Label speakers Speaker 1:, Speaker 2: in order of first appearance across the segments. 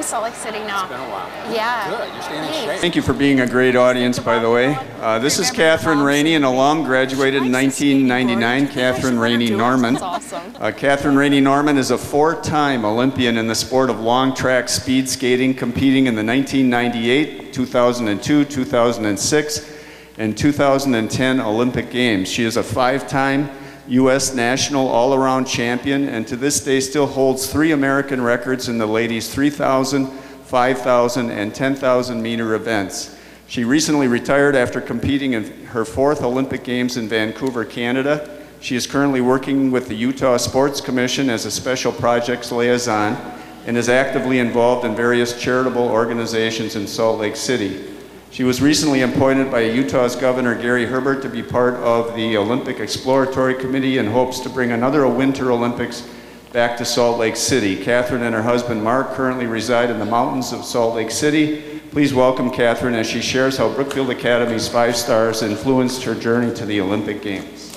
Speaker 1: Salt Lake City now.
Speaker 2: It's been a while.
Speaker 1: Yeah.
Speaker 2: Good. You're staying in shape.
Speaker 3: Thank you for being a great audience, by the way. This is Catherine Raney, an alum, graduated in 1999. Catherine Raney Norman.
Speaker 1: That's awesome.
Speaker 3: Catherine Raney Norman is a four-time Olympian in the sport of long track speed skating, competing in the 1998, 2002, 2006, and 2010 Olympic Games. She is a five-time U.S. national all-around champion, and to this day still holds 3 American records in the ladies' 3,000, 5,000, and 10,000 meter events. She recently retired after competing in her 4th Olympic Games in Vancouver, Canada. She is currently working with the Utah Sports Commission as a special projects liaison and is actively involved in various charitable organizations in Salt Lake City. She was recently appointed by Utah's Governor Gary Herbert to be part of the Olympic Exploratory Committee and hopes to bring another Winter Olympics back to Salt Lake City. Catherine and her husband Mark currently reside in the mountains of Salt Lake City. Please welcome Catherine as she shares how Brookfield Academy's 5 stars influenced her journey to the Olympic Games.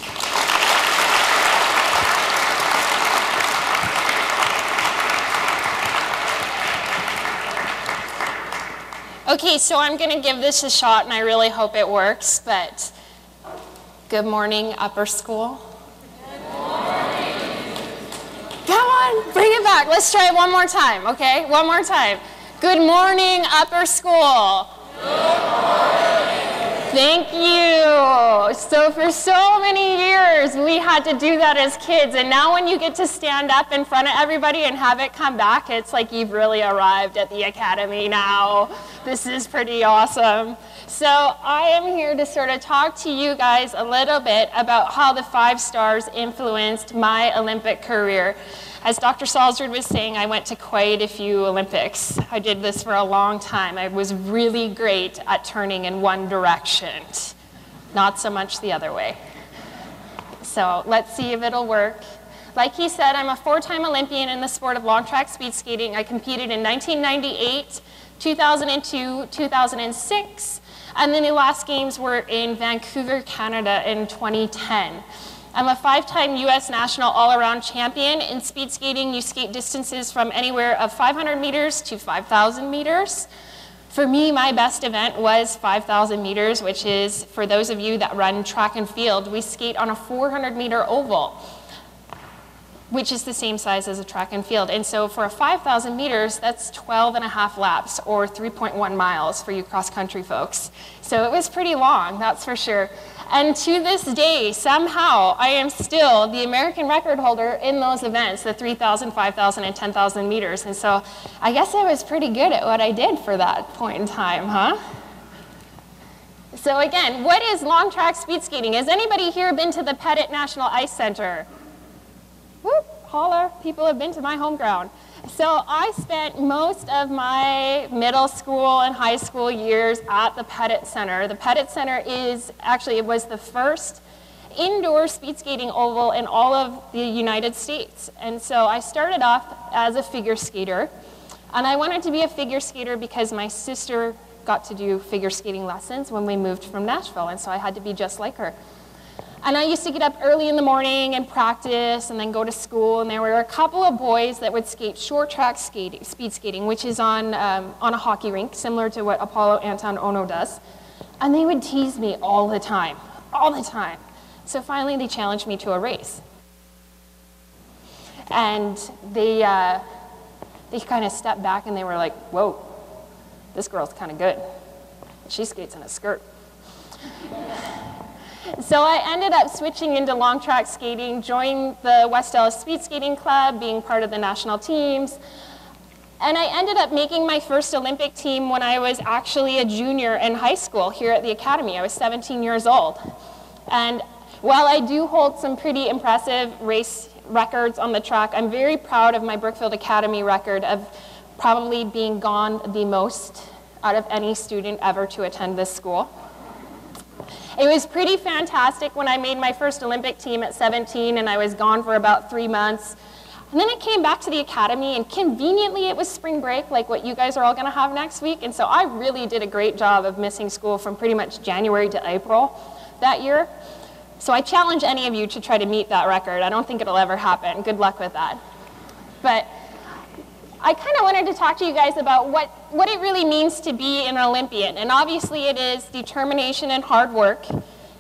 Speaker 1: Okay, so I'm going to give this a shot, and I really hope it works, but good morning, upper school. Good morning. Come on, bring it back. Let's try it one more time, okay? One more time. Good morning, upper school. Good morning. Thank you. So for so many years, we had to do that as kids, and now when you get to stand up in front of everybody and have it come back, it's like you've really arrived at the academy now. This is pretty awesome. So I am here to sort of talk to you guys a little bit about how the 5 stars influenced my Olympic career. As Dr. Salzard was saying, I went to quite a few Olympics. I did this for a long time. I was really great at turning in one direction, not so much the other way. So let's see if it'll work. Like he said, I'm a 4-time Olympian in the sport of long track speed skating. I competed in 1998, 2002, 2006, and then the last games were in Vancouver, Canada in 2010. I'm a 5-time U.S. national all-around champion. In speed skating, you skate distances from anywhere of 500 meters to 5,000 meters. For me, my best event was 5,000 meters, which is, for those of you that run track and field, we skate on a 400-meter oval, which is the same size as a track and field. And so for a 5,000 meters, that's 12.5 laps, or 3.1 miles for you cross-country folks. So it was pretty long, that's for sure. And to this day, somehow, I am still the American record holder in those events, the 3,000, 5,000, and 10,000 meters. And so I guess I was pretty good at what I did for that point in time, huh? So again, what is long track speed skating? Has anybody here been to the Pettit National Ice Center? Whoop, holler, people have been to my home ground. So I spent most of my middle school and high school years at the Pettit Center. The Pettit Center is, actually, it was the first indoor speed skating oval in all of the United States. And so I started off as a figure skater. And I wanted to be a figure skater because my sister got to do figure skating lessons when we moved from Nashville. And so I had to be just like her. And I used to get up early in the morning and practice and then go to school. And there were a couple of boys that would skate short track skating, speed skating, which is on a hockey rink, similar to what Apollo Anton Ono does. And they would tease me all the time, all the time. So finally they challenged me to a race. And they kind of stepped back and they were like, whoa, this girl's kind of good. She skates in a skirt. So I ended up switching into long track skating, joined the West Ellis Speed Skating Club, being part of the national teams. And I ended up making my first Olympic team when I was actually a junior in high school here at the Academy. I was 17 years old. And while I do hold some pretty impressive race records on the track, I'm very proud of my Brookfield Academy record of probably being gone the most out of any student ever to attend this school. It was pretty fantastic when I made my first Olympic team at 17, and I was gone for about 3 months. And then I came back to the Academy, and conveniently it was spring break, like what you guys are all going to have next week. And so I really did a great job of missing school from pretty much January to April that year. So I challenge any of you to try to meet that record. I don't think it'll ever happen. Good luck with that. But I kind of wanted to talk to you guys about what it really means to be an Olympian. And obviously it is determination and hard work.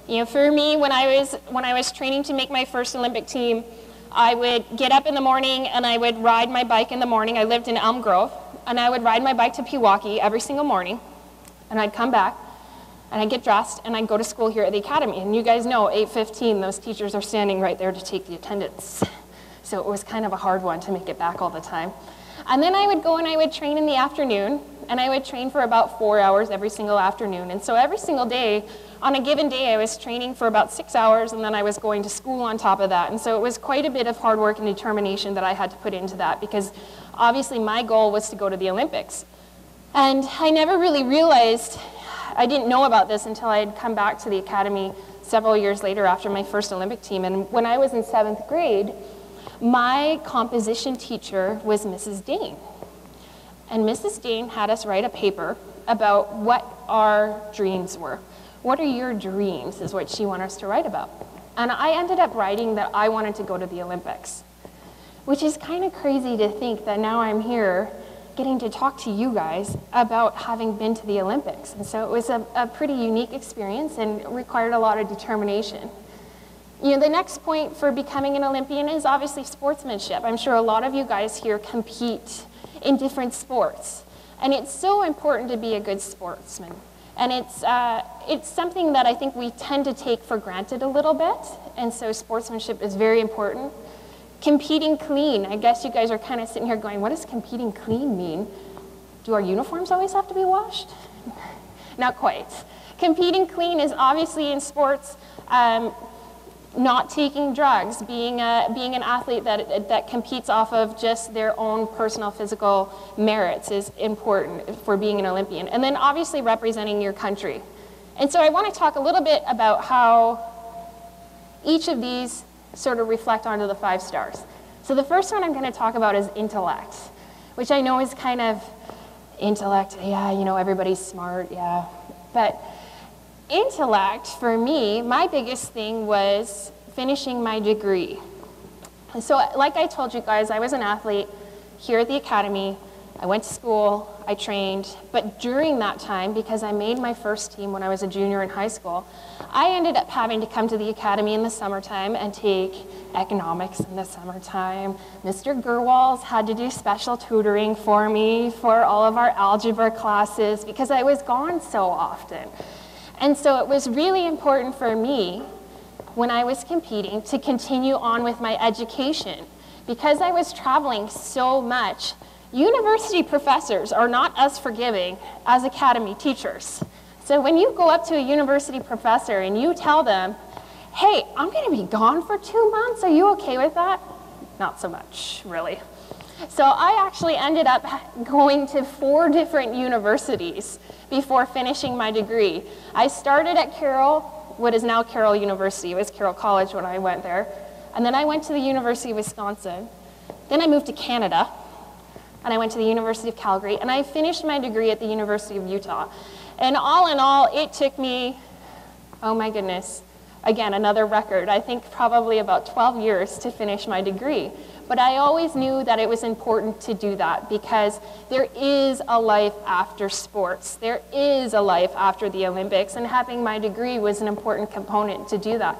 Speaker 1: You know, for me, when I was training to make my first Olympic team, I would get up in the morning and I would ride my bike in the morning. I lived in Elm Grove, and I would ride my bike to Pewaukee every single morning, and I'd come back and I'd get dressed and I'd go to school here at the academy. And you guys know, 8:15, those teachers are standing right there to take the attendance. So it was kind of a hard one to make it back all the time. And then I would go and I would train in the afternoon, and I would train for about 4 hours every single afternoon. And so every single day, on a given day, I was training for about 6 hours, and then I was going to school on top of that. And so it was quite a bit of hard work and determination that I had to put into that, because obviously my goal was to go to the Olympics. And I never really realized, I didn't know about this until I had come back to the academy several years later after my first Olympic team. And when I was in 7th grade, my composition teacher was Mrs. Dane. And Mrs. Dane had us write a paper about what our dreams were. What are your dreams is what she wanted us to write about. And I ended up writing that I wanted to go to the Olympics, which is kind of crazy to think that now I'm here getting to talk to you guys about having been to the Olympics. And so it was a pretty unique experience and required a lot of determination. You know, the next point for becoming an Olympian is obviously sportsmanship. I'm sure a lot of you guys here compete in different sports, and it's so important to be a good sportsman. And it's something that I think we tend to take for granted a little bit, and so sportsmanship is very important. Competing clean. I guess you guys are kind of sitting here going, what does competing clean mean? Do our uniforms always have to be washed? Not quite. Competing clean is obviously in sports, not taking drugs, being an athlete that competes off of just their own personal physical merits is important for being an Olympian. And then obviously representing your country. And so I want to talk a little bit about how each of these sort of reflect onto the 5 stars. So the first one I'm going to talk about is intellect, which I know is kind of intellect, yeah, you know, everybody's smart, yeah. But intellect, for me, my biggest thing was finishing my degree. And so like I told you guys, I was an athlete here at the academy. I went to school, I trained, but during that time, because I made my first team when I was a junior in high school, I ended up having to come to the academy in the summertime and take economics in the summertime. Mr. Gerwals had to do special tutoring for me for all of our algebra classes because I was gone so often. And so it was really important for me when I was competing to continue on with my education. Because I was traveling so much, university professors are not as forgiving as academy teachers. So when you go up to a university professor and you tell them, hey, I'm going to be gone for 2 months, are you okay with that? Not so much, really. So I actually ended up going to 4 different universities before finishing my degree. I started at Carroll, what is now Carroll University. It was Carroll College when I went there. And then I went to the University of Wisconsin. Then I moved to Canada, and I went to the University of Calgary, and I finished my degree at the University of Utah. And all in all, it took me, oh my goodness, again, another record. I think probably about 12 years to finish my degree. But I always knew that it was important to do that because there is a life after sports. There is a life after the Olympics, and having my degree was an important component to do that.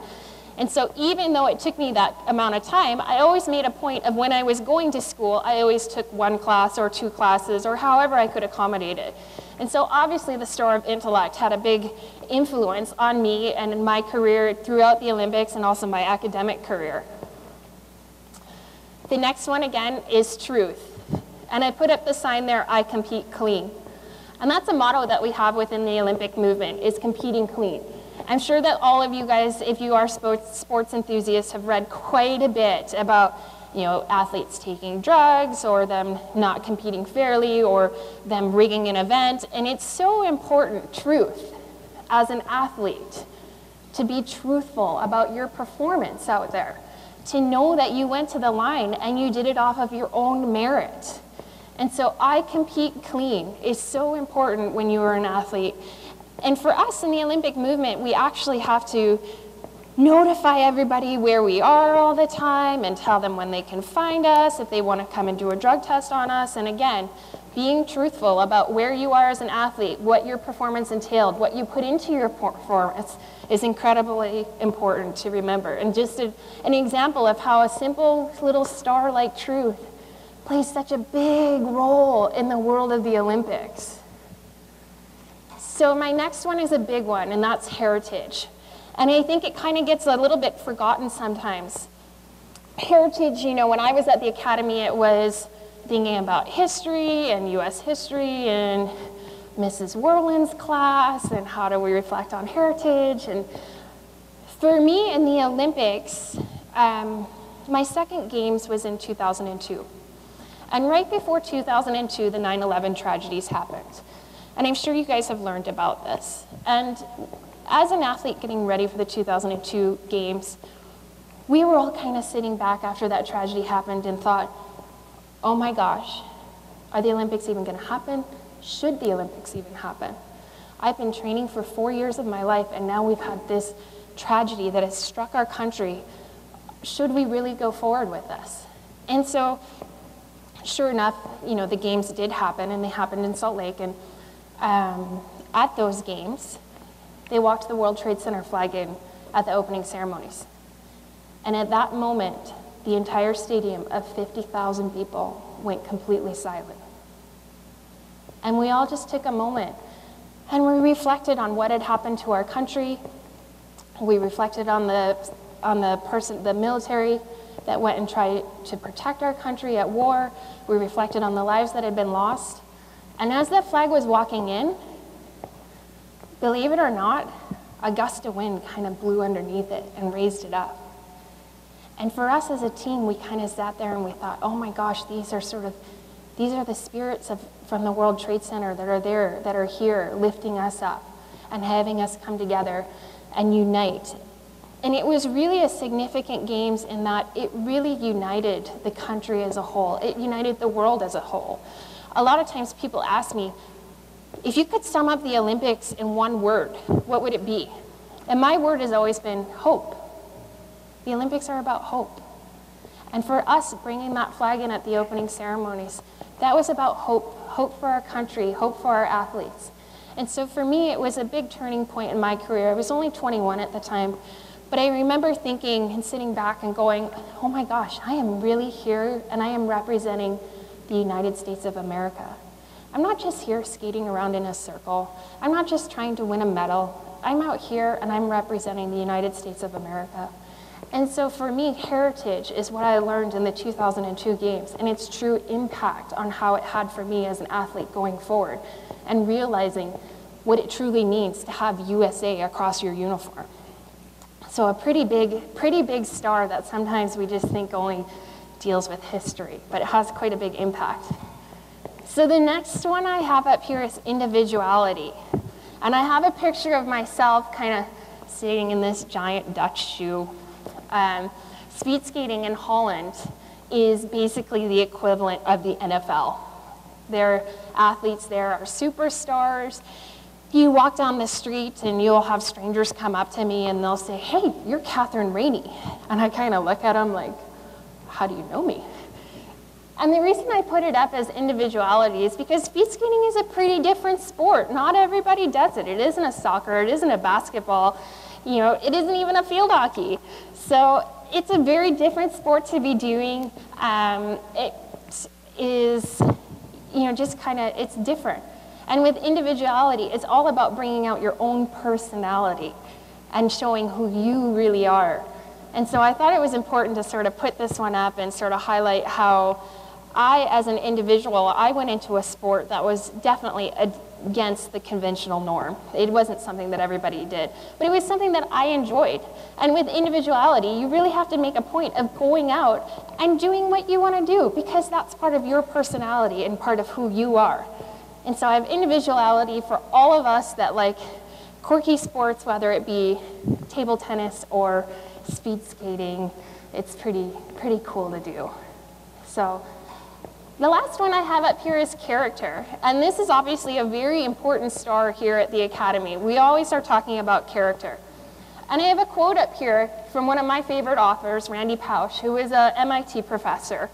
Speaker 1: And so even though it took me that amount of time, I always made a point of when I was going to school, I always took 1 class or 2 classes or however I could accommodate it. And so obviously the Star of Intellect had a big influence on me and in my career throughout the Olympics and also my academic career. The next one, again, is truth. And I put up the sign there, I compete clean. And that's a motto that we have within the Olympic movement, is competing clean. I'm sure that all of you guys, if you are sports enthusiasts, have read quite a bit about, you know, athletes taking drugs or them not competing fairly or them rigging an event. And it's so important, truth, as an athlete, to be truthful about your performance out there. To know that you went to the line and you did it off of your own merit. And so I compete clean is so important when you are an athlete. And for us in the Olympic movement, we actually have to notify everybody where we are all the time and tell them when they can find us, if they want to come and do a drug test on us. And again, being truthful about where you are as an athlete, what your performance entailed, what you put into your performance is incredibly important to remember. And just an example of how a simple little star like truth plays such a big role in the world of the Olympics. So my next one is a big one, and that's heritage. And I think it kind of gets a little bit forgotten sometimes. Heritage, you know, when I was at the academy, it was thinking about history and US history and Mrs. Werland's class and how do we reflect on heritage. And for me in the Olympics, my second games was in 2002. And right before 2002, the 9/11 tragedies happened. And I'm sure you guys have learned about this. And as an athlete getting ready for the 2002 games, we were all kind of sitting back after that tragedy happened and thought, oh my gosh, are the Olympics even going to happen? Should the Olympics even happen? I've been training for 4 years of my life, and now we've had this tragedy that has struck our country. Should we really go forward with this? And so, sure enough, you know, the games did happen, and they happened in Salt Lake. And at those games, they walked the World Trade Center flag in at the opening ceremonies. And at that moment, the entire stadium of 50,000 people went completely silent. And we all just took a moment and we reflected on what had happened to our country. We reflected on the military that went and tried to protect our country at war. We reflected on the lives that had been lost. And as that flag was walking in, believe it or not, a gust of wind kind of blew underneath it and raised it up. And for us as a team, we kind of sat there and we thought, oh my gosh, these are the spirits from the World Trade Center that are there, that are here, lifting us up and having us come together and unite. And it was really a significant games in that it really united the country as a whole. It united the world as a whole. A lot of times people ask me, if you could sum up the Olympics in one word, what would it be? And my word has always been hope. The Olympics are about hope. And for us, bringing that flag in at the opening ceremonies, that was about hope. Hope for our country, hope for our athletes. And so for me, it was a big turning point in my career. I was only 21 at the time, but I remember thinking and sitting back and going, oh my gosh, I am really here and I am representing the United States of America. I'm not just here skating around in a circle. I'm not just trying to win a medal. I'm out here and I'm representing the United States of America. And so for me, heritage is what I learned in the 2002 games and its true impact on how it had for me as an athlete going forward and realizing what it truly means to have USA across your uniform. So a pretty big star that sometimes we just think only deals with history, but it has quite a big impact. So the next one I have up here is individuality. And I have a picture of myself kind of sitting in this giant Dutch shoe. Speed skating in Holland is basically the equivalent of the NFL. Their athletes there are superstars. You walk down the street and you'll have strangers come up to me and they'll say, hey, you're Catherine Raney. And I kind of look at them like, how do you know me? And the reason I put it up as individuality is because speed skating is a pretty different sport. Not everybody does it. It isn't a soccer, it isn't a basketball, you know, it isn't even a field hockey. So it's a very different sport to be doing. It is, you know, just kind of, it's different. And with individuality, it's all about bringing out your own personality and showing who you really are. And so I thought it was important to sort of put this one up and sort of highlight how I, as an individual, I went into a sport that was definitely against the conventional norm. It wasn't something that everybody did, but it was something that I enjoyed. And with individuality, you really have to make a point of going out and doing what you want to do because that's part of your personality and part of who you are. And so I have individuality for all of us that like quirky sports, whether it be table tennis or speed skating. It's pretty cool to do. So the last one I have up here is character. And this is obviously a very important star here at the Academy. We always are talking about character. And I have a quote up here from one of my favorite authors, Randy Pausch, who is a MIT professor.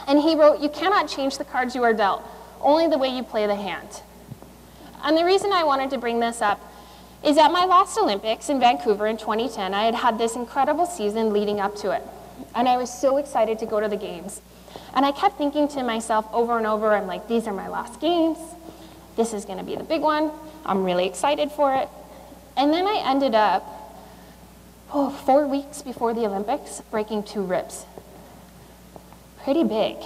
Speaker 1: And he wrote, "You cannot change the cards you are dealt, only the way you play the hand." And the reason I wanted to bring this up is at my last Olympics in Vancouver in 2010, I had had this incredible season leading up to it. And I was so excited to go to the games. And I kept thinking to myself over and over, I'm like, these are my last games. This is going to be the big one. I'm really excited for it. And then I ended up, 4 weeks before the Olympics, breaking 2 ribs. Pretty big,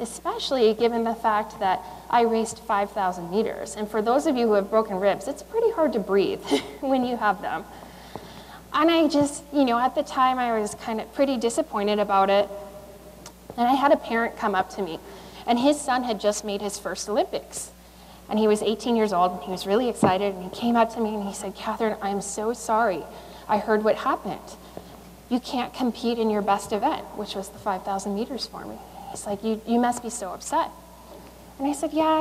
Speaker 1: especially given the fact that I raced 5,000 meters. And for those of you who have broken ribs, it's pretty hard to breathe when you have them. And I just, at the time I was kind of pretty disappointed about it. And I had a parent come up to me, and his son had just made his first Olympics. And he was 18 years old, and he was really excited, and he came up to me and he said, "Catherine, I'm so sorry. I heard what happened. You can't compete in your best event," which was the 5,000 meters for me. He's like, you must be so upset. And I said, "Yeah,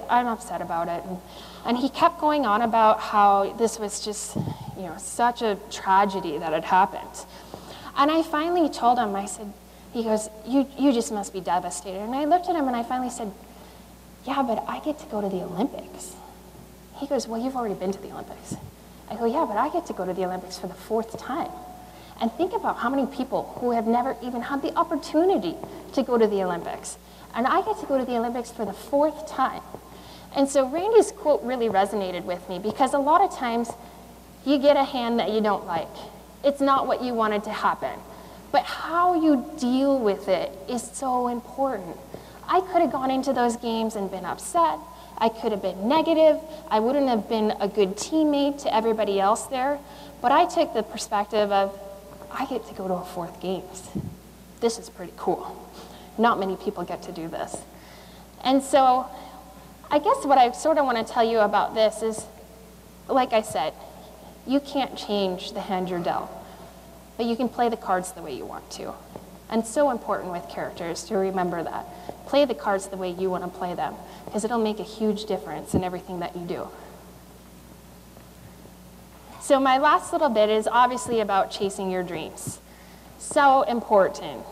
Speaker 1: I'm upset about it." And he kept going on about how this was just, such a tragedy that had happened. And I finally told him, he goes, you just must be devastated. And I looked at him and I finally said, "Yeah, but I get to go to the Olympics." He goes, "Well, you've already been to the Olympics." I go, "Yeah, but I get to go to the Olympics for the 4th time." And think about how many people who have never even had the opportunity to go to the Olympics. And I get to go to the Olympics for the 4th time. And so Randy's quote really resonated with me, because a lot of times you get a hand that you don't like. It's not what you wanted to happen. But how you deal with it is so important. I could have gone into those games and been upset. I could have been negative. I wouldn't have been a good teammate to everybody else there. But I took the perspective of, I get to go to a 4th games. This is pretty cool. Not many people get to do this. And so I guess what I sort of want to tell you about this is, like I said, you can't change the hand you're dealt, but you can play the cards the way you want to. And so important with characters to remember that. Play the cards the way you want to play them, because it'll make a huge difference in everything that you do. So my last little bit is obviously about chasing your dreams. So important.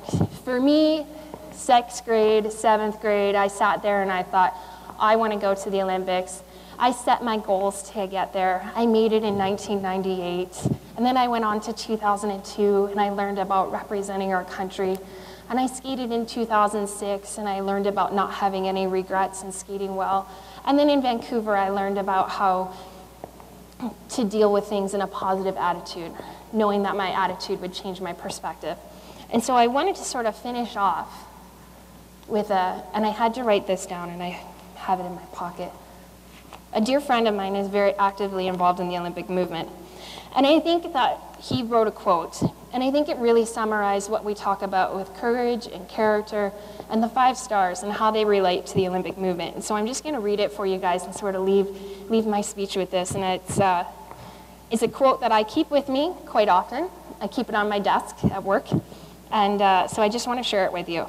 Speaker 1: For me, 6th grade, 7th grade, I sat there and I thought, I want to go to the Olympics. I set my goals to get there. I made it in 1998. And then I went on to 2002 and I learned about representing our country. And I skated in 2006 and I learned about not having any regrets and skating well. And then in Vancouver, I learned about how to deal with things in a positive attitude, knowing that my attitude would change my perspective. And so I wanted to sort of finish off with and I had to write this down and I have it in my pocket. A dear friend of mine is very actively involved in the Olympic movement. And I think that he wrote a quote, and I think it really summarized what we talk about with courage and character and the 5 stars and how they relate to the Olympic movement. And so I'm just going to read it for you guys and sort of leave my speech with this. And it's a quote that I keep with me quite often. I keep it on my desk at work. And so I just want to share it with you.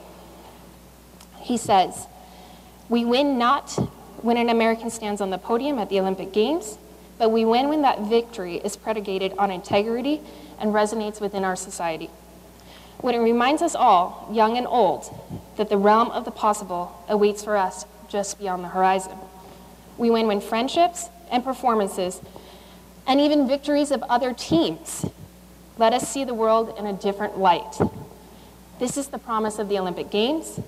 Speaker 1: He says, "We win not when an American stands on the podium at the Olympic Games, but we win when that victory is predicated on integrity and resonates within our society. When it reminds us all, young and old, that the realm of the possible awaits for us just beyond the horizon. We win when friendships and performances and even victories of other teams let us see the world in a different light. This is the promise of the Olympic Games.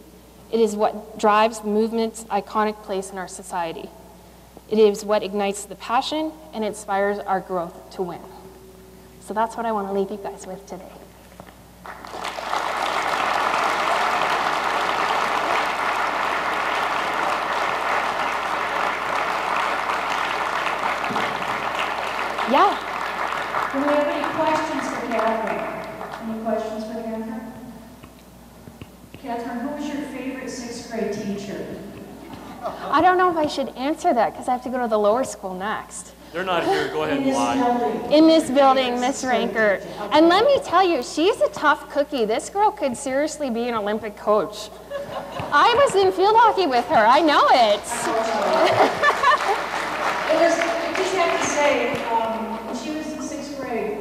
Speaker 1: It is what drives the movement's iconic place in our society. It is what ignites the passion and inspires our growth to win." So that's what I want to leave you guys with today. Yeah.
Speaker 2: Do we have any questions for Catherine? Any questions for Catherine? Catherine, who was your favorite 6th grade teacher?
Speaker 1: I don't know if I should answer that because I have to go to the lower school next.
Speaker 4: They're not here. Go ahead and lie.
Speaker 1: In this building, Miss Rankert. And let me tell you, she's a tough cookie. This girl could seriously be an Olympic coach. I was in field hockey with her. I know it.
Speaker 2: I just have to say, when she was in 6th grade,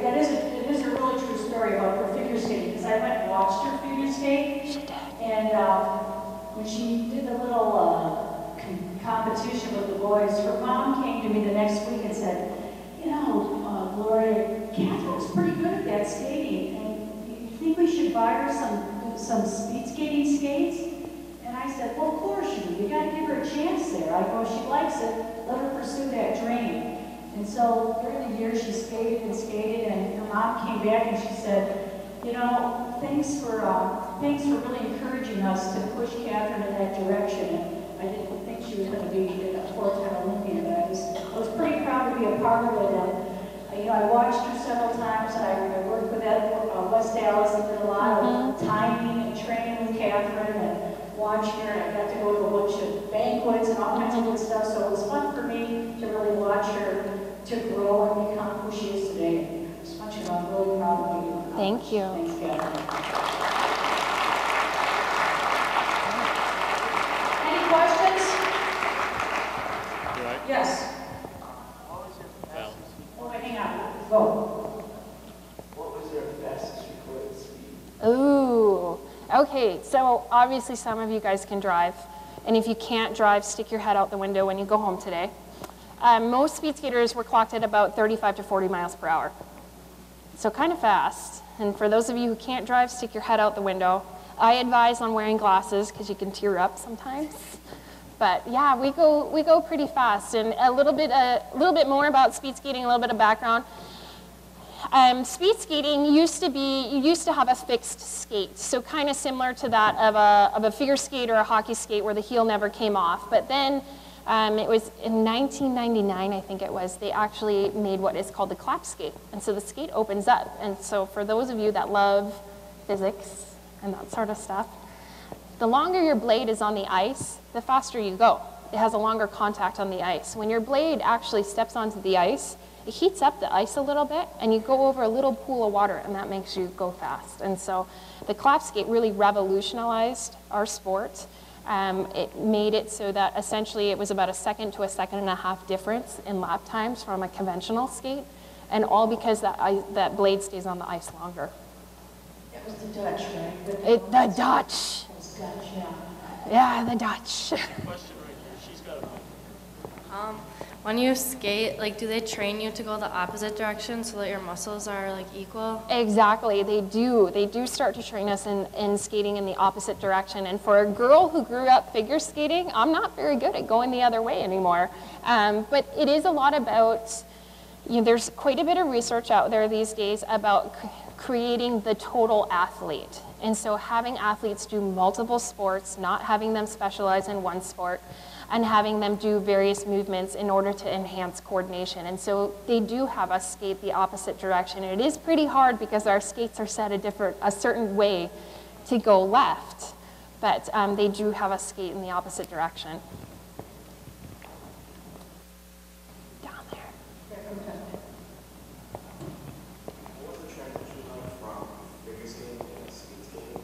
Speaker 2: with the boys. Her mom came to me the next week and said, you know, Laura, Catherine's pretty good at that skating, and you think we should buy her some speed skating skates? And I said, well, of course you do. You got to give her a chance there. I go, she likes it. Let her pursue that dream. And so during the year, she skated, and her mom came back and she said, you know, thanks for really encouraging us to push Catherine in that direction. And I didn't think she was going to be a four-time Olympian, but I was pretty proud to be a part of it. And you know, I watched her several times, and I worked with West Dallas and did a lot of timing and training with Catherine and watched her. And I got to go to a bunch of banquets and all kinds of good stuff. So it was fun for me to really watch her to grow and become who she is today. Just want you to know I'm really proud of you.
Speaker 1: Thank you.
Speaker 2: Thanks, Catherine. Any questions?
Speaker 4: Right.
Speaker 2: Yes.
Speaker 4: Balance.
Speaker 2: Oh, wait, hang on. Go.
Speaker 5: What was your fastest recorded speed?
Speaker 1: Ooh. Okay, so obviously some of you guys can drive. And if you can't drive, stick your head out the window when you go home today. Most speed skaters were clocked at about 35 to 40 miles per hour. So kind of fast. And for those of you who can't drive, stick your head out the window. I advise on wearing glasses because you can tear up sometimes. But yeah, we go pretty fast. And a little bit more about speed skating, a little bit of background. Speed skating you used to have a fixed skate, so kind of similar to that of a figure skate or a hockey skate where the heel never came off. But then it was in 1999, I think it was, they actually made what is called the clap skate. And so the skate opens up. And so for those of you that love physics and that sort of stuff, the longer your blade is on the ice, the faster you go. It has a longer contact on the ice. When your blade actually steps onto the ice, it heats up the ice a little bit, and you go over a little pool of water, and that makes you go fast. And so the clap skate really revolutionized our sport. It made it so that essentially it was about a second to a second and a half difference in lap times from a conventional skate, and all because that blade stays on the ice longer.
Speaker 2: It was the Dutch, right?
Speaker 1: The Dutch.
Speaker 2: It was Dutch, yeah.
Speaker 1: Yeah, the Dutch.
Speaker 4: Question right here. She's got a mic.
Speaker 6: When you skate, like, do they train you to go the opposite direction so that your muscles are, like, equal?
Speaker 1: Exactly, they do. They do start to train us in skating in the opposite direction. And for a girl who grew up figure skating, I'm not very good at going the other way anymore. But it is a lot about, there's quite a bit of research out there these days about creating the total athlete. And so having athletes do multiple sports, not having them specialize in one sport, and having them do various movements in order to enhance coordination. And so they do have us skate the opposite direction. And it is pretty hard because our skates are set a certain way to go left, but they do have us skate in the opposite direction. Down there.
Speaker 5: What was the transition like from figure skating to speed skating?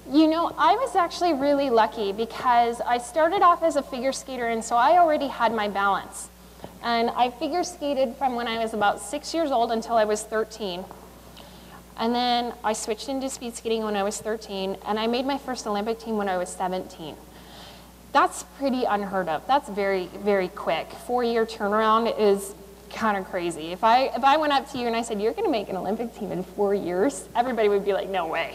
Speaker 1: You know, I was actually really lucky because I started off as a figure skater, and so I already had my balance. And I figure skated from when I was about 6 years old until I was 13. And then I switched into speed skating when I was 13, and I made my first Olympic team when I was 17. That's pretty unheard of. That's very, very quick. 4-year turnaround is kind of crazy. If I went up to you and I said, you're going to make an Olympic team in 4 years, everybody would be like, no way.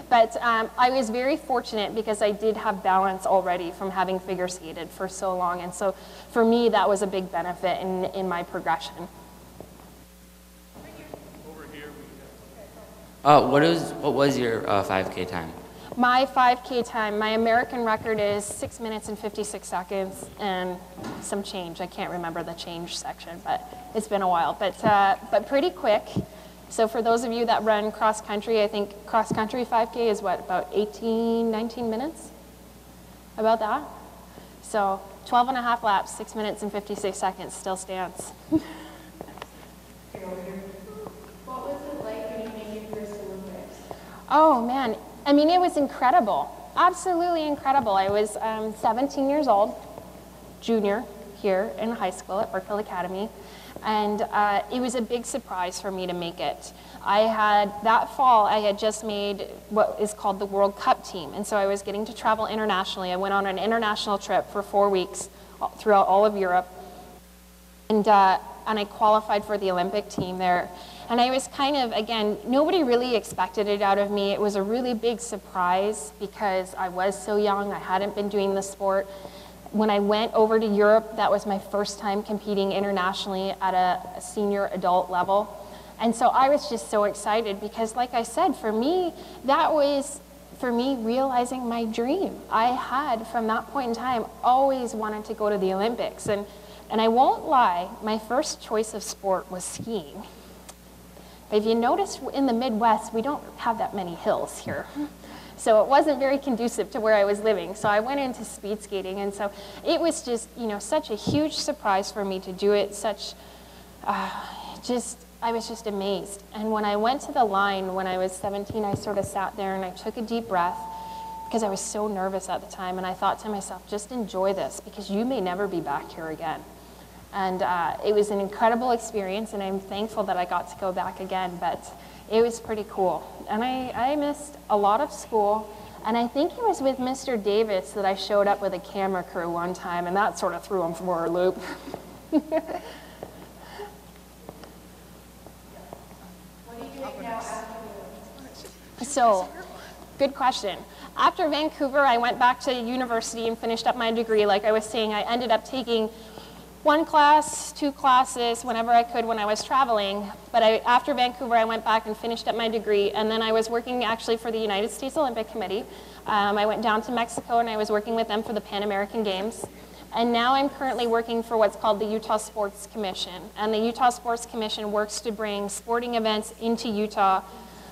Speaker 1: But I was very fortunate because I did have balance already from having figure skated for so long. And so for me, that was a big benefit in my progression.
Speaker 4: Over here.
Speaker 7: What was your 5K time?
Speaker 1: My 5K time, my American record is 6 minutes and 56 seconds and some change. I can't remember the change section, but it's been a while. But pretty quick. So for those of you that run cross country, I think cross country 5K is what, about 18, 19 minutes? About that? So 12 and a half laps, 6 minutes and 56 seconds still stands.
Speaker 2: What was it like when you made your first Olympics?
Speaker 1: Oh man, I mean, it was incredible. Absolutely incredible. I was 17 years old, junior here in high school at Burkeville Academy. And it was a big surprise for me to make it. That fall, I had just made what is called the World Cup team. And so I was getting to travel internationally. I went on an international trip for 4 weeks throughout all of Europe. And I qualified for the Olympic team there. And I was kind of, again, nobody really expected it out of me. It was a really big surprise because I was so young. I hadn't been doing the sport. When I went over to Europe, that was my first time competing internationally at a senior adult level. And so I was just so excited because, like I said, for me, that was, for me, realizing my dream. I had, from that point in time, always wanted to go to the Olympics. And I won't lie, my first choice of sport was skiing. But if you notice, in the Midwest, we don't have that many hills here. So it wasn't very conducive to where I was living. So I went into speed skating. And so it was just, you know, such a huge surprise for me to do it. I was just amazed. And when I went to the line when I was 17, I sort of sat there and I took a deep breath because I was so nervous at the time. And I thought to myself, just enjoy this because you may never be back here again. And it was an incredible experience, and I'm thankful that I got to go back again, but it was pretty cool. And I missed a lot of school, and I think it was with Mr. Davis that I showed up with a camera crew one time, and that sort of threw him for a loop. So, good question. After Vancouver, I went back to university and finished up my degree. Like I was saying, I ended up taking 1 class, 2 classes, whenever I could when I was traveling. But after Vancouver, I went back and finished up my degree, and then I was working actually for the United States Olympic Committee. I went down to Mexico, and I was working with them for the Pan American Games. And now I'm currently working for what's called the Utah Sports Commission. And the Utah Sports Commission works to bring sporting events into Utah,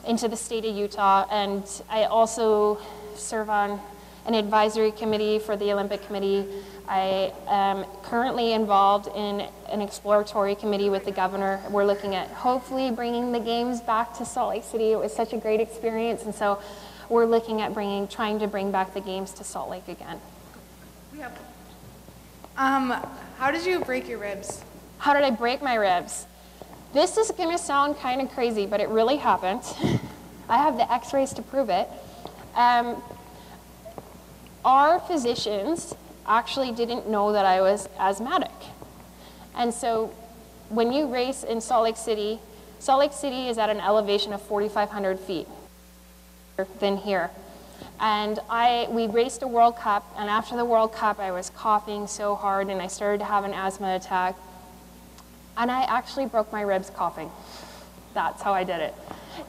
Speaker 1: into the state of Utah. And I also serve on an advisory committee for the Olympic Committee. I am currently involved in an exploratory committee with the governor. We're looking at hopefully bringing the games back to Salt Lake City. It was such a great experience. And so we're looking at trying to bring back the games to Salt Lake again.
Speaker 8: How did you break your ribs?
Speaker 1: How did I break my ribs? This is going to sound kind of crazy, but it really happened. I have the x-rays to prove it. Our physicians actually didn't know that I was asthmatic. And so when you race in Salt Lake City is at an elevation of 4,500 feet than here. And we raced a World Cup, and after the World Cup, I was coughing so hard, and I started to have an asthma attack. And I actually broke my ribs coughing. That's how I did it.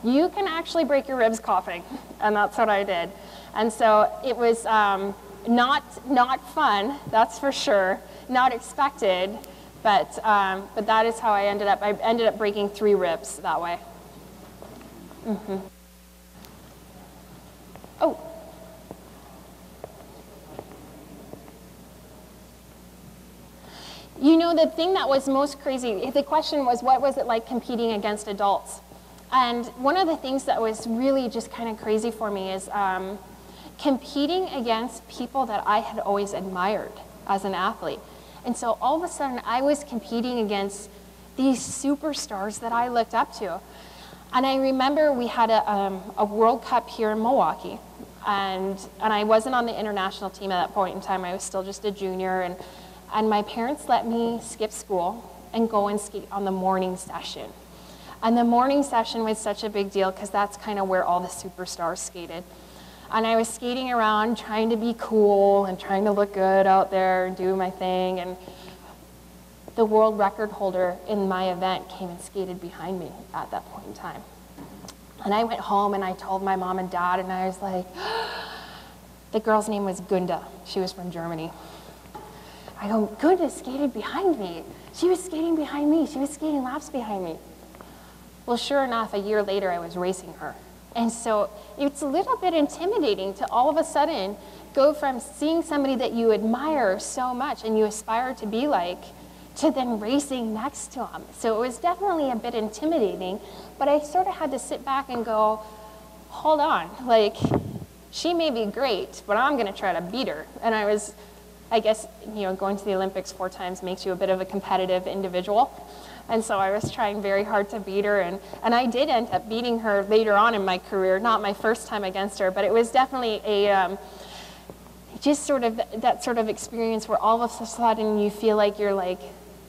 Speaker 1: You can actually break your ribs coughing, and that's what I did. And so it was not fun, that's for sure, not expected, but that is how I ended up breaking 3 ribs that way. Mm-hmm. Oh. You know, the thing that was most crazy, the question was, what was it like competing against adults? And one of the things that was really just kind of crazy for me is competing against people that I had always admired as an athlete. And so all of a sudden, I was competing against these superstars that I looked up to. And I remember we had a World Cup here in Milwaukee. And I wasn't on the international team at that point in time. I was still just a junior. And my parents let me skip school and go and skate on the morning session. And the morning session was such a big deal because that's kind of where all the superstars skated. And I was skating around trying to be cool and trying to look good out there and do my thing. And the world record holder in my event came and skated behind me at that point in time. And I went home and I told my mom and dad, and I was like, the girl's name was Gunda. She was from Germany. I go, Gunda skated behind me. She was skating behind me. She was skating laps behind me. Well, sure enough, a year later, I was racing her. And so it's a little bit intimidating to all of a sudden go from seeing somebody that you admire so much and you aspire to be like, to then racing next to them. So it was definitely a bit intimidating, but I sort of had to sit back and go, hold on, like, she may be great, but I'm gonna try to beat her. And I guess, you know, going to the Olympics 4 times makes you a bit of a competitive individual. And so I was trying very hard to beat her, and I did end up beating her later on in my career, not my first time against her, but it was definitely just sort of that sort of experience where all of a sudden you feel like you're like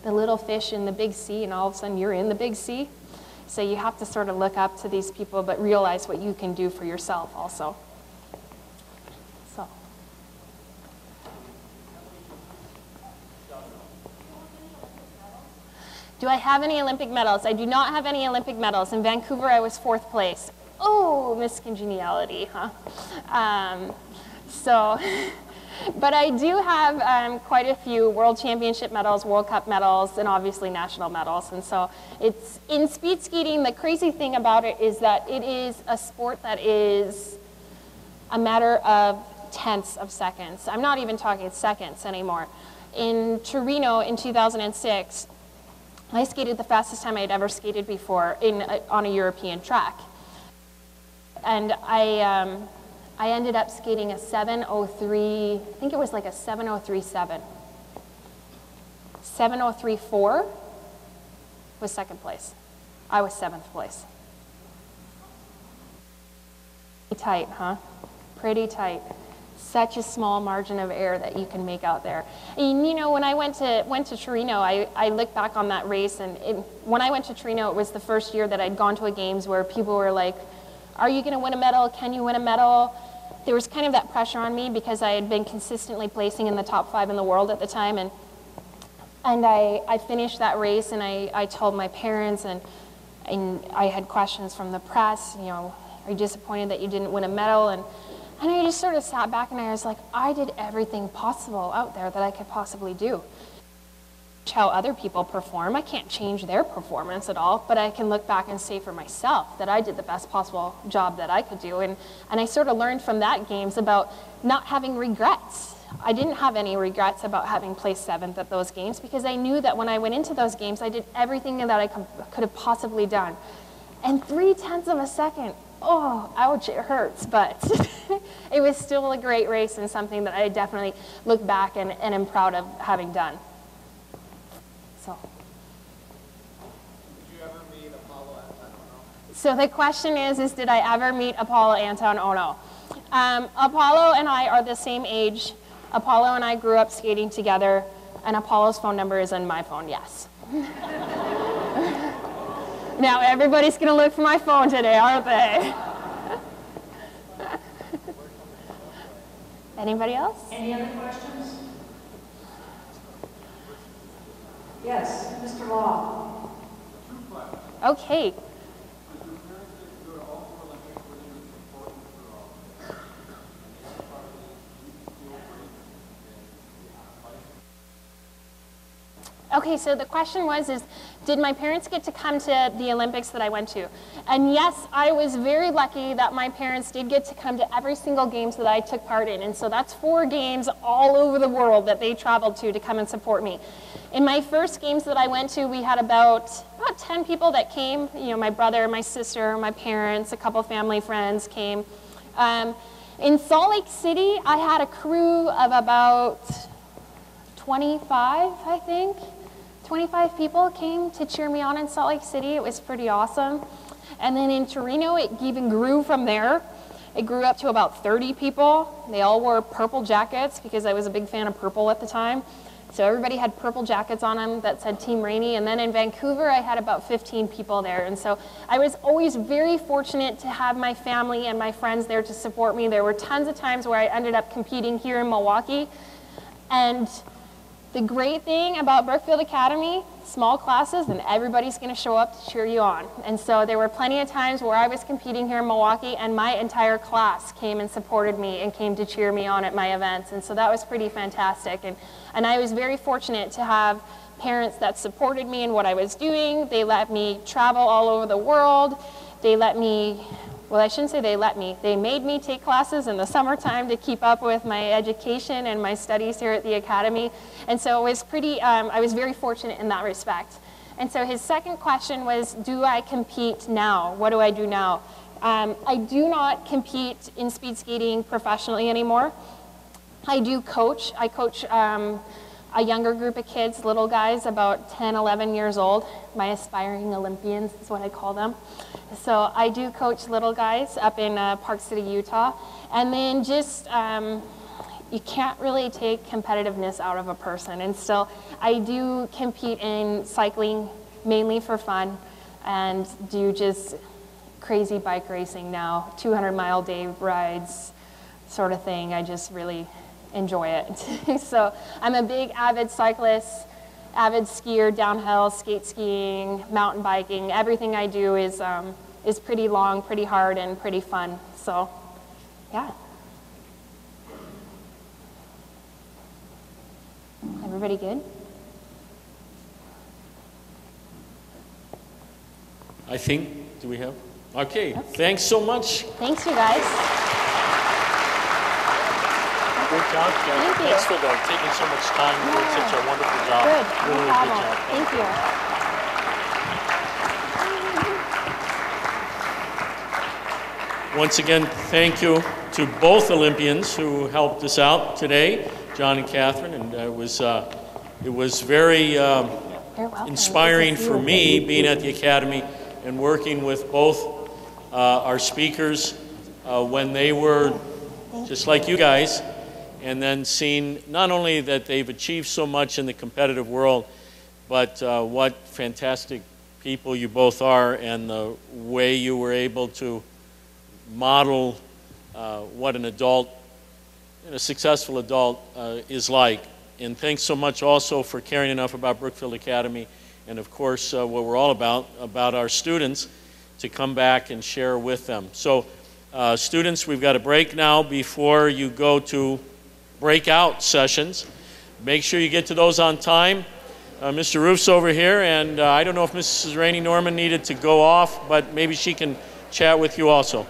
Speaker 1: the little fish in the big sea, and all of a sudden you're in the big sea. So you have to sort of look up to these people, but realize what you can do for yourself also. So. Do I have any Olympic medals? I do not have any Olympic medals. In Vancouver, I was 4th place. Oh, Miss Congeniality, huh? But I do have quite a few World Championship medals, World Cup medals, and obviously national medals. And so it's in speed skating, the crazy thing about it is that it is a sport that is a matter of tenths of seconds. I'm not even talking seconds anymore. In Torino in 2006, I skated the fastest time I had ever skated before on a European track. And I ended up skating a 7:03, I think it was like a 7:03.7. 7:03.4 was 2nd place. I was 7th place. Pretty tight, huh? Pretty tight. Such a small margin of error that you can make out there. And you know, when I went to Torino, I look back on that race, and when I went to Torino, it was the first year that I'd gone to a games where people were like, are you going to win a medal? Can you win a medal? There was kind of that pressure on me because I had been consistently placing in the top 5 in the world at the time, and I finished that race, and I told my parents, and I had questions from the press, you know, are you disappointed that you didn't win a medal? And I just sort of sat back and I was like, I did everything possible out there that I could possibly do. How other people perform, I can't change their performance at all, but I can look back and say for myself that I did the best possible job that I could do. And I sort of learned from that games about not having regrets. I didn't have any regrets about having placed 7th at those games because I knew that when I went into those games, I did everything that I could have possibly done. And 0.3 of a second, oh, ouch, it hurts, but it was still a great race and something that I definitely look back and am proud of having done. So.
Speaker 5: Did you ever meet Apollo Anton Ono?
Speaker 1: So the question is did I ever meet Apollo Anton Ono? Apollo and I are the same age. Apollo and I grew up skating together, and Apollo's phone number is in my phone, yes. Now everybody's going to look for my phone today, aren't they? Anybody else?
Speaker 2: Any other questions? Yes, Mr. Law.
Speaker 1: Okay. Okay, so the question was, did my parents get to come to the Olympics that I went to? And yes, I was very lucky that my parents did get to come to every single games that I took part in. And so that's 4 games all over the world that they traveled to come and support me. In my first games that I went to, we had about 10 people that came. You know, my brother, my sister, my parents, a couple family friends came. In Salt Lake City, I had a crew of about 25, I think. 25 people came to cheer me on in Salt Lake City. It was pretty awesome. And then in Torino, it even grew from there. It grew up to about 30 people. They all wore purple jackets because I was a big fan of purple at the time. So everybody had purple jackets on them that said Team Raney. And then in Vancouver, I had about 15 people there. And so I was always very fortunate to have my family and my friends there to support me. There were tons of times where I ended up competing here in Milwaukee. And the great thing about Brookfield Academy, small classes, and everybody's going to show up to cheer you on. And so there were plenty of times where I was competing here in Milwaukee, and my entire class came and supported me and came to cheer me on at my events. And so that was pretty fantastic. And I was very fortunate to have parents that supported me in what I was doing. They let me travel all over the world. They let me, well, I shouldn't say they let me. They made me take classes in the summertime to keep up with my education and my studies here at the Academy. And so it was pretty, I was very fortunate in that respect. And so his second question was, do I compete now? What do I do now? I do not compete in speed skating professionally anymore. I do coach. I coach a younger group of kids, little guys, about 10, 11 years old. My aspiring Olympians is what I call them. So I do coach little guys up in Park City, Utah. And then just you can't really take competitiveness out of a person. And still, I do compete in cycling mainly for fun and do just crazy bike racing now, 200-mile day rides sort of thing. I just really enjoy it. So I'm a big avid cyclist, avid skier, downhill, skate skiing, mountain biking. Everything I do is pretty long, pretty hard, and pretty fun. So, yeah. Everybody good?
Speaker 4: I think, do we have? Okay, thanks so much.
Speaker 1: Thanks, you guys.
Speaker 4: Great job, Jen.
Speaker 1: Thank you.
Speaker 4: Thanks for taking so much time. You did such a wonderful job.
Speaker 1: Good,
Speaker 4: Really
Speaker 1: no
Speaker 4: a
Speaker 1: problem.
Speaker 4: good job.
Speaker 1: Thank you.
Speaker 4: Once again, thank you to both Olympians who helped us out today, John and Catherine, and it was very
Speaker 1: You're welcome.
Speaker 4: inspiring
Speaker 1: Good to see
Speaker 4: for
Speaker 1: you.
Speaker 4: me being at the Academy and working with both our speakers when they were just like you guys, and then seeing not only that they've achieved so much in the competitive world, but what fantastic people you both are and the way you were able to model what an adult, a successful adult is like. And thanks so much also for caring enough about Brookfield Academy and of course what we're all about our students, to come back and share with them. So students, we've got a break now before you go to breakout sessions. Make sure you get to those on time. Mr. Roof's over here, and I don't know if Mrs. Raney Norman needed to go off, but maybe she can chat with you also.